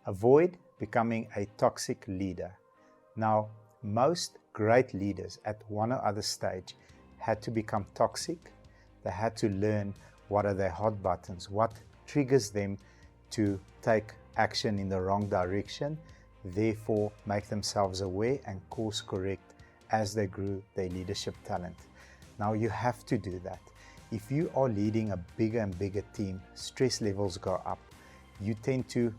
Avoid becoming a toxic leader. Now, most great leaders at one or other stage had to become toxic. They had to learn what are their hot buttons, what triggers them to take action in the wrong direction, therefore make themselves aware and course correct as they grew their leadership talent. Now you have to do that. If you are leading a bigger and bigger team, stress levels go up. You tend to,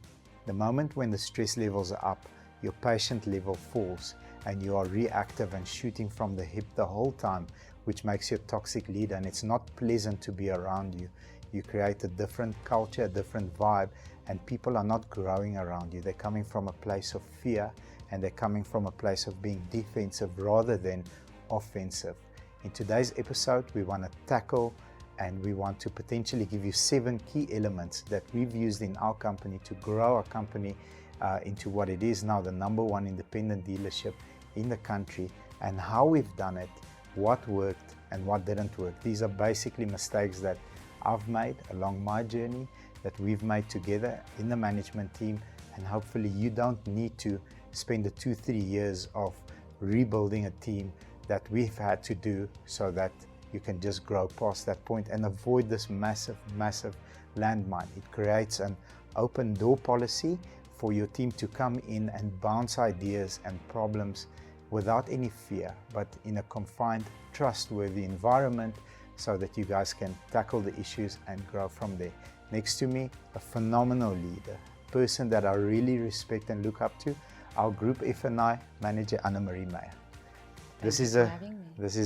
the moment when the stress levels are up, your patient level falls and you are reactive and shooting from the hip the whole time, which makes you a toxic leader, and it's not pleasant to be around you. You create a different culture, a different vibe, and people are not growing around you. They're coming from a place of fear, and they're coming from a place of being defensive rather than offensive. In today's episode, we want to tackle and we want to potentially give you 7 key elements that we've used in our company to grow our company into what it is now, the #1 independent dealership in the country, and how we've done it, what worked and what didn't work. These are basically mistakes that I've made along my journey, that we've made together in the management team, and hopefully you don't need to spend the 2-3 years of rebuilding a team that we've had to do, so that you can just grow past that point and avoid this massive landmine. It creates an open door policy for your team to come in and bounce ideas and problems without any fear, but in a confined, trustworthy environment, so that you guys can tackle the issues and grow from there. Next to me, a phenomenal leader, person that I really respect and look up to, our Group F&I manager, Anna-Marie Meyer. This is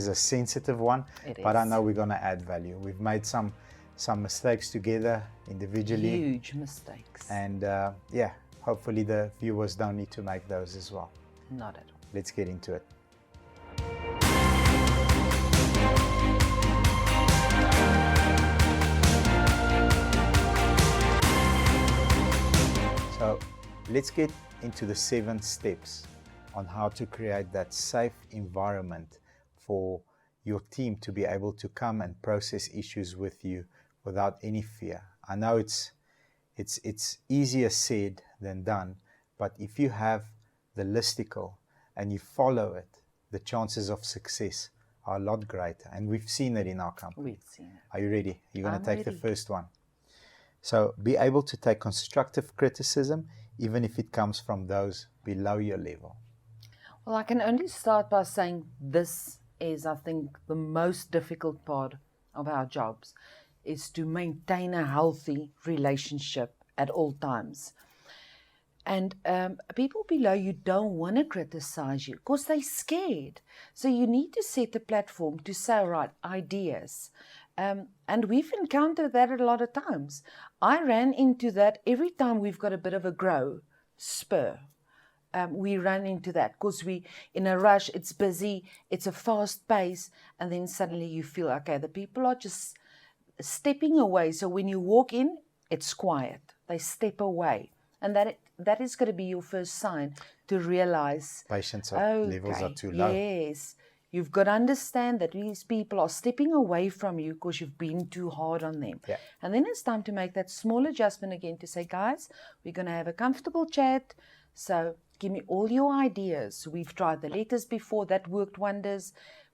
a sensitive one, but I know we're going to add value. We've made some mistakes together individually. Huge mistakes. And yeah, hopefully the viewers don't need to make those as well. Not at all. Let's get into it. So let's get into the 7 steps on how to create that safe environment for your team to be able to come and process issues with you without any fear. I know it's easier said than done, but if you have the listicle and you follow it, the chances of success are a lot greater. And we've seen it in our company. We've seen it. Are you ready? You're going to take ready. The first one. So be able to take constructive criticism, even if it comes from those below your level. Well, I can only start by saying this is, I think, the most difficult part of our jobs, is to maintain a healthy relationship at all times. And people below you don't want to criticize you because they're scared. So you need to set a platform to say, right, ideas. And we've encountered that a lot of times. I ran into that every time we've got a bit of a grow spur. We run into that because we in a rush, it's busy, it's a fast pace, and then suddenly you feel, okay, the people are just stepping away. So when you walk in, it's quiet. They step away. And that is going to be your first sign to realize Patience levels are too low. Yes. You've got to understand that these people are stepping away from you because you've been too hard on them. Yeah. And then it's time to make that small adjustment again to say, guys, we're going to have a comfortable chat. So give me all your ideas. We've tried the letters before. That worked wonders.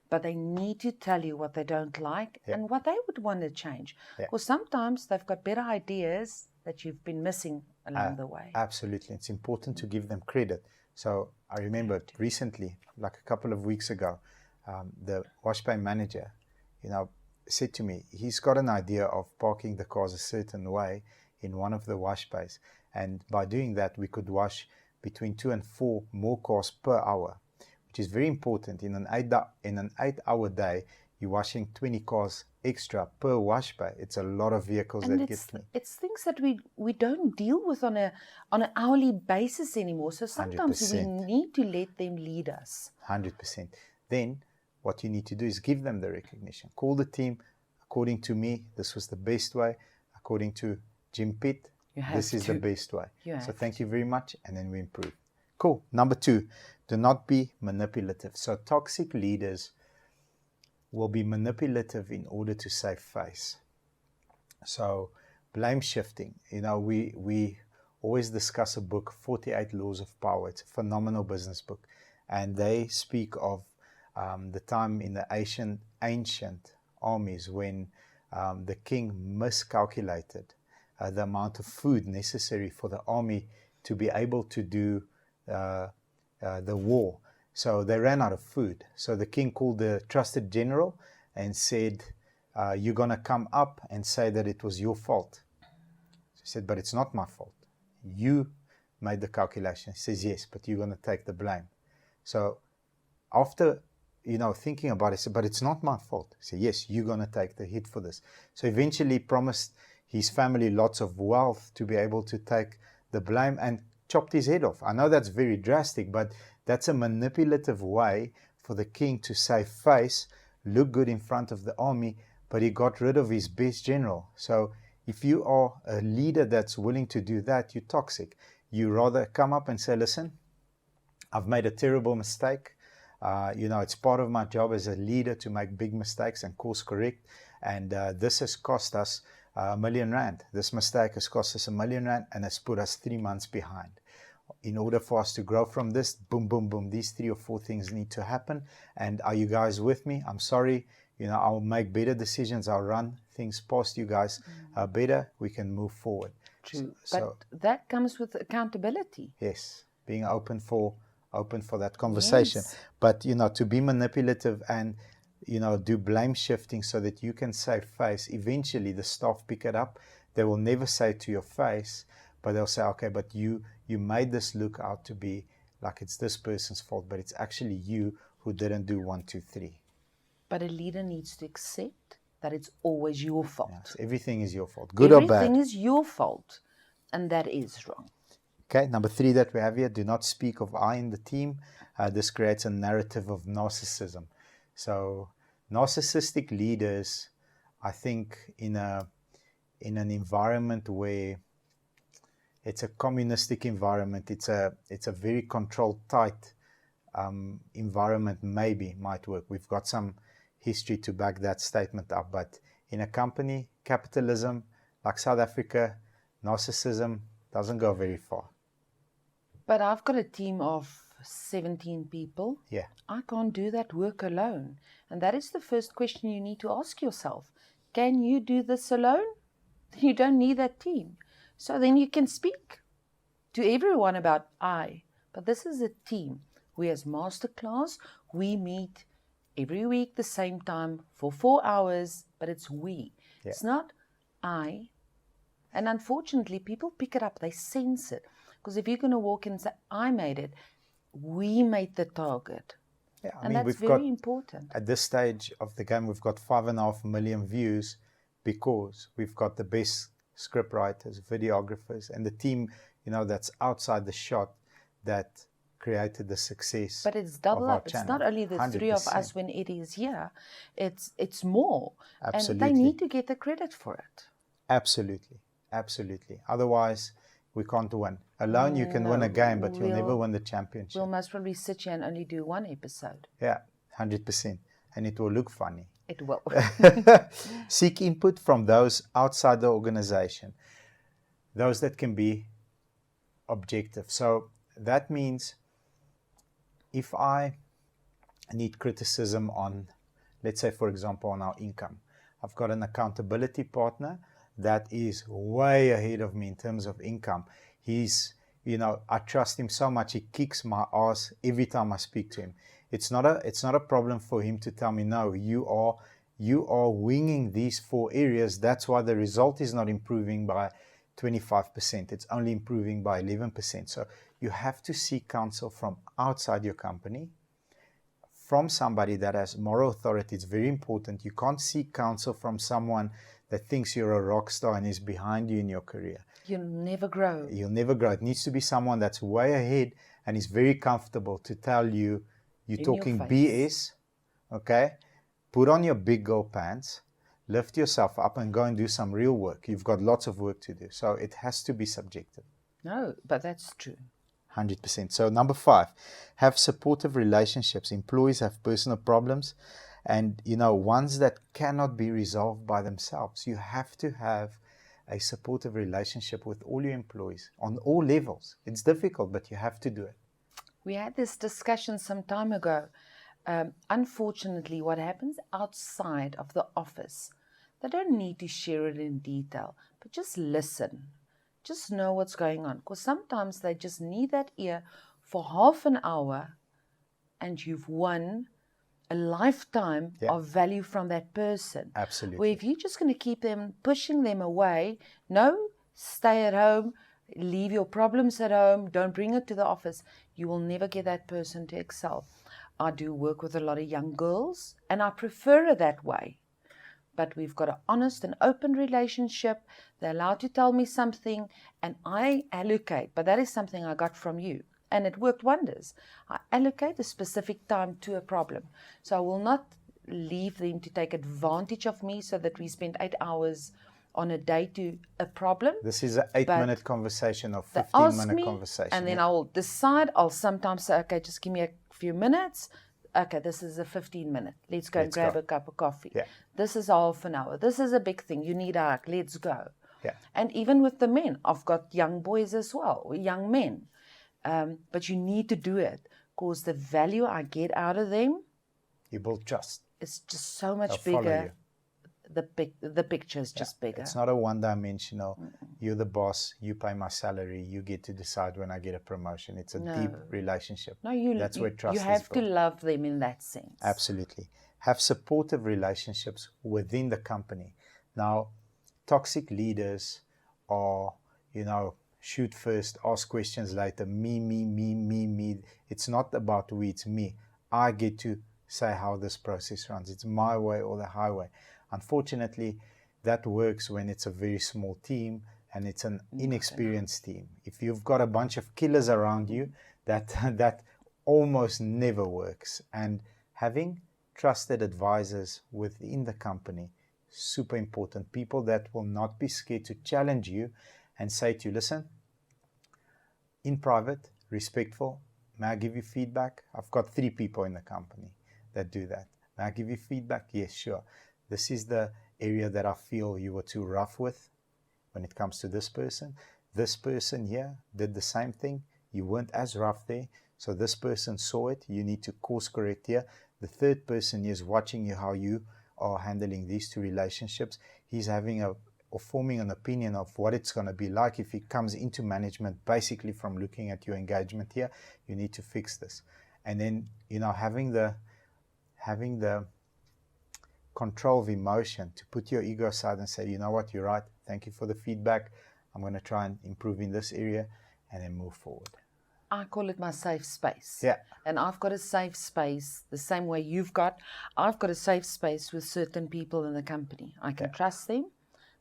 But they need to tell you what they don't like and what they would want to change. Because sometimes they've got better ideas that you've been missing along the way. Absolutely. It's important to give them credit. So I remember recently, like a couple of weeks ago, the wash bay manager, said to me, he's got an idea of parking the cars a certain way in one of the wash bays. And by doing that, we could wash between 2 and 4 more cars per hour, which is very important. In an 8-hour day, you're washing 20 cars extra per wash bay. It's a lot of vehicles and that get cleaned. It's things that we don't deal with on an hourly basis anymore. So sometimes 100%. we need to let them lead us. 100%. Then what you need to do is give them the recognition. Call the team. According to me, this was the best way. According to Jim Pitt, this is the best way. So thank you very much, and then we improve. Cool. Number 2, do not be manipulative. So toxic leaders will be manipulative in order to save face. So blame shifting. We always discuss a book, 48 Laws of Power. It's a phenomenal business book. And they speak of the time in the ancient armies when the king miscalculated the amount of food necessary for the army to be able to do the war. So they ran out of food. So the king called the trusted general and said, you're going to come up and say that it was your fault. So he said, but it's not my fault. You made the calculation. He says, yes, but you're going to take the blame. So after, thinking about it, he said, but it's not my fault. He said, yes, you're going to take the hit for this. So eventually promised his family lots of wealth to be able to take the blame and chopped his head off. I know that's very drastic, but that's a manipulative way for the king to save face, look good in front of the army, but he got rid of his best general. So if you are a leader that's willing to do that, you're toxic. You rather come up and say, listen, I've made a terrible mistake. It's part of my job as a leader to make big mistakes and course correct. And this has cost us R1 million. This mistake has cost us R1 million and has put us 3 months behind. In order for us to grow from this, boom, boom, boom, these 3 or 4 things need to happen. And are you guys with me? I'm sorry. I'll make better decisions. I'll run things past you guys better. We can move forward. True. But that comes with accountability. Yes. Being open for that conversation. Yes. But, to be manipulative and, do blame shifting so that you can save face, eventually the staff pick it up. They will never say to your face, but they'll say, okay, but you made this look out to be like it's this person's fault, but it's actually you who didn't do 1, 2, 3. But a leader needs to accept that it's always your fault. Yes, everything is your fault, good or bad. Everything is your fault, and that is wrong. Okay, number 3 that we have here, do not speak of I in the team. This creates a narrative of narcissism. So narcissistic leaders, I think in an environment where it's a communistic environment, it's a very controlled, tight environment, maybe might work. We've got some history to back that statement up, but in a company, capitalism, like South Africa, narcissism doesn't go very far. But I've got a team of 17 people. Yeah. I can't do that work alone. And that is the first question you need to ask yourself. Can you do this alone? You don't need that team. So then you can speak to everyone about I. But this is a team. We as masterclass, we meet every week the same time for 4 hours, but it's we. Yeah. It's not I. And unfortunately, people pick it up. They sense it. Because if you're going to walk in and say, I made it, we made the target. Yeah, and that's very important. At this stage of the game, we've got 5.5 million views because we've got the best script writers, videographers, and the team, that's outside the shot that created the success. But it's double up. It's not only the 100%. 3 of us when Eddie is here. It's more. Absolutely. And they need to get the credit for it. Absolutely. Otherwise, we can't win. Alone, you can win a game, but you'll never win the championship. We'll most probably sit here and only do 1 episode. Yeah, 100%. And it will look funny. It will. Seek input from those outside the organization, those that can be objective. So that means if I need criticism on, let's say, for example, on our income, I've got an accountability partner that is way ahead of me in terms of income. He's, I trust him so much. He kicks my ass every time I speak to him. It's not a problem for him to tell me, no, you are winging these 4 areas. That's why the result is not improving by 25%. It's only improving by 11%. So you have to seek counsel from outside your company, from somebody that has moral authority. It's very important. You can't seek counsel from someone that thinks you're a rock star and is behind you in your career. You'll never grow. It needs to be someone that's way ahead and is very comfortable to tell you, you're talking BS, okay? Put on your big girl pants, lift yourself up and go and do some real work. You've got lots of work to do. So it has to be subjective. No, but that's true. 100%. So number 5, have supportive relationships. Employees have personal problems and, ones that cannot be resolved by themselves. You have to have a supportive relationship with all your employees on all levels. It's difficult, but you have to do it. We had this discussion some time ago. Unfortunately, what happens outside of the office, they don't need to share it in detail, but just listen. Just know what's going on. Because sometimes they just need that ear for half an hour, and you've won a lifetime of value from that person. Absolutely. Where if you're just going to keep them, pushing them away, no, stay at home, leave your problems at home, don't bring it to the office, you will never get that person to excel. I do work with a lot of young girls, and I prefer it that way. But we've got an honest and open relationship. They're allowed to tell me something, and I allocate. But that is something I got from you, and it worked wonders. I allocate a specific time to a problem. So I will not leave them to take advantage of me so that we spend 8 hours on a day to a problem. This is an 8-minute conversation or 15-minute conversation. And then I will decide. I'll sometimes say, okay, just give me a few minutes. Okay, this is a 15-minute. Let's go and grab a cup of coffee. Yeah. This is half an hour. This is a big thing. You need a hug. Let's go. Yeah. And even with the men, I've got young boys as well, young men. But you need to do it because the value I get out of them, you build trust. It's just so much They'll bigger. The picture is just bigger. It's not a one-dimensional, you're the boss, you pay my salary, you get to decide when I get a promotion. It's a deep relationship. No, that's where trust is you have built. to love them in that sense. Absolutely. Have supportive relationships within the company. Now, toxic leaders are, shoot first, ask questions later, me. It's not about we, it's me. I get to say how this process runs. It's my way or the highway. Unfortunately, that works when it's a very small team and it's an inexperienced team. If you've got a bunch of killers around you, that almost never works. And having trusted advisors within the company, super important. People that will not be scared to challenge you and say to you, listen, in private, respectful, may I give you feedback? I've got 3 people in the company that do that. May I give you feedback? Yes, sure. This is the area that I feel you were too rough with when it comes to this person. This person here did the same thing. You weren't as rough there. So this person saw it. You need to course correct here. The third person is watching you, how you are handling these 2 relationships. He's having or forming an opinion of what it's going to be like if he comes into management, basically from looking at your engagement here. You need to fix this. And then, having the control of emotion to put your ego aside and say, you know what, you're right. Thank you for the feedback. I'm going to try and improve in this area and then move forward. I call it my safe space. Yeah. And I've got a safe space the same way I've got a safe space with certain people in the company. I can trust them.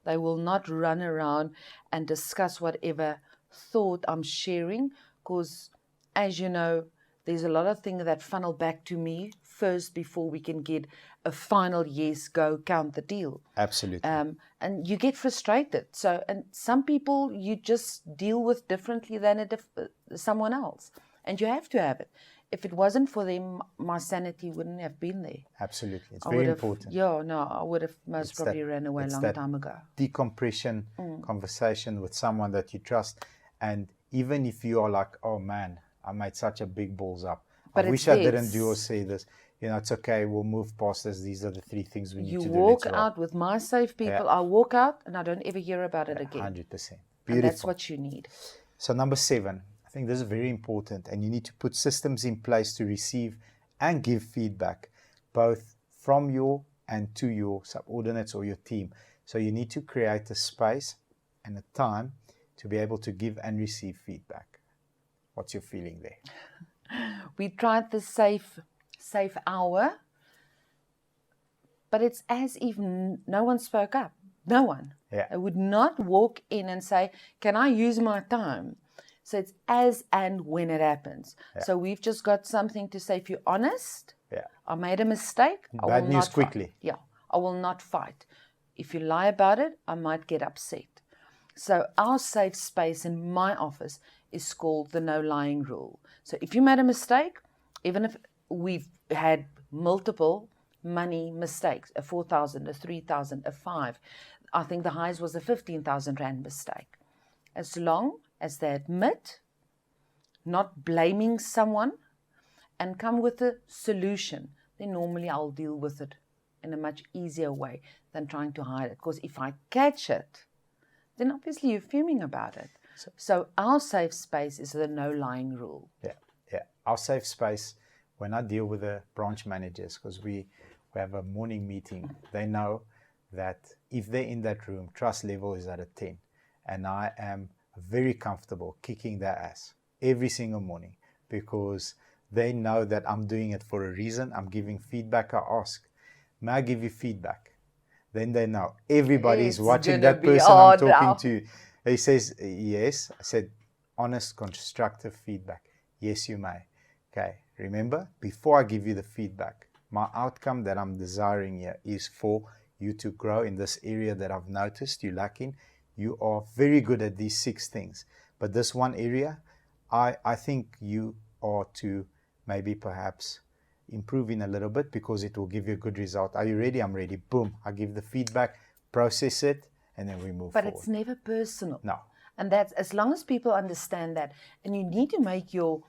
They will not run around and discuss whatever thought I'm sharing because, as you know, there's a lot of things that funnel back to me first before we can get a final yes, go, count the deal. Absolutely. And you get frustrated. So, and some people you just deal with differently than someone else. And you have to have it. If it wasn't for them, my sanity wouldn't have been there. Absolutely. It's very important. I would have most probably ran away a long time ago. Decompression conversation with someone that you trust. And even if you are like, oh man, I made such a big balls up. But I wish I didn't do or say this. It's okay. We'll move past this. These are the 3 things we need to do. You walk out with my safe people. I walk out and I don't ever hear about it again. 100%. Beautiful. And that's what you need. So number 7, I think this is very important. And you need to put systems in place to receive and give feedback, both from your and to your subordinates or your team. So you need to create a space and a time to be able to give and receive feedback. What's your feeling there? We tried the safe hour, but it's as if no one spoke up. No one. Yeah. I would not walk in and say, can I use my time? So it's as and when it happens. Yeah. So we've just got something to say. If you're honest, I made a mistake. Bad news quickly. I will not fight. If you lie about it, I might get upset. So our safe space in my office is called the no lying rule. So if you made a mistake, even if we've had multiple money mistakes, a 4,000, a 3,000, a 5, I think the highest was a 15,000 Rand mistake. As long as they admit, not blaming someone, and come with a solution, then normally I'll deal with it in a much easier way than trying to hide it. Because if I catch it, then obviously you're fuming about it. So our safe space is the no lying rule. Yeah. Our safe space, when I deal with the branch managers, because we have a morning meeting, they know that if they're in that room, trust level is at a 10. And I am very comfortable kicking their ass every single morning because they know that I'm doing it for a reason. I'm giving feedback. I ask, may I give you feedback? Then they know everybody's watching that person I'm talking to. He says, yes. I said, honest, constructive feedback. Yes, you may. Okay, remember, before I give you the feedback, my outcome that I'm desiring here is for you to grow in this area that I've noticed you lacking. You are very good at these 6 things. But this one area, I think you are to maybe perhaps improve in a little bit because it will give you a good result. Are you ready? I'm ready. Boom. I give the feedback, process it, and then we move forward. But it's never personal. No. And that's, as long as people understand that, and you need to make your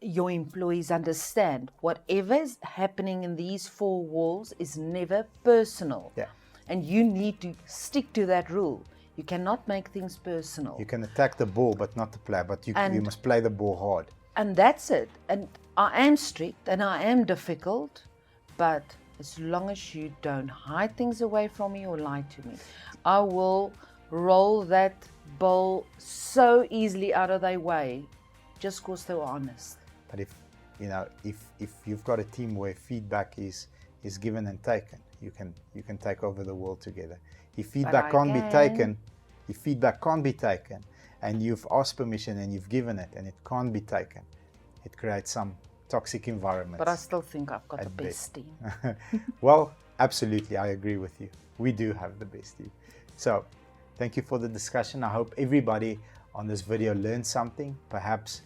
employees understand whatever is happening in these 4 walls is never personal. Yeah. And you need to stick to that rule. You cannot make things personal. You can attack the ball, but not the player. But you must play the ball hard. And that's it. And I am strict and I am difficult, but as long as you don't hide things away from me or lie to me, I will roll that ball so easily out of their way just because they're honest. But if you've got a team where feedback is given and taken, you can take over the world together. If feedback can't be taken, and you've asked permission and you've given it and it can't be taken, it creates some toxic environment. But I still think I've got the best team. Well, absolutely, I agree with you. We do have the best team. So, thank you for the discussion. I hope everybody on this video learned something, perhaps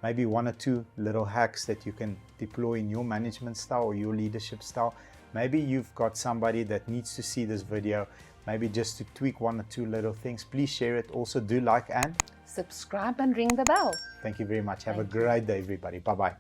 maybe 1 or 2 little hacks that you can deploy in your management style or your leadership style. Maybe you've got somebody that needs to see this video, maybe just to tweak 1 or 2 little things. Please share it. Also do like and subscribe and ring the bell. Thank you very much. Have a great day, everybody. Bye-bye.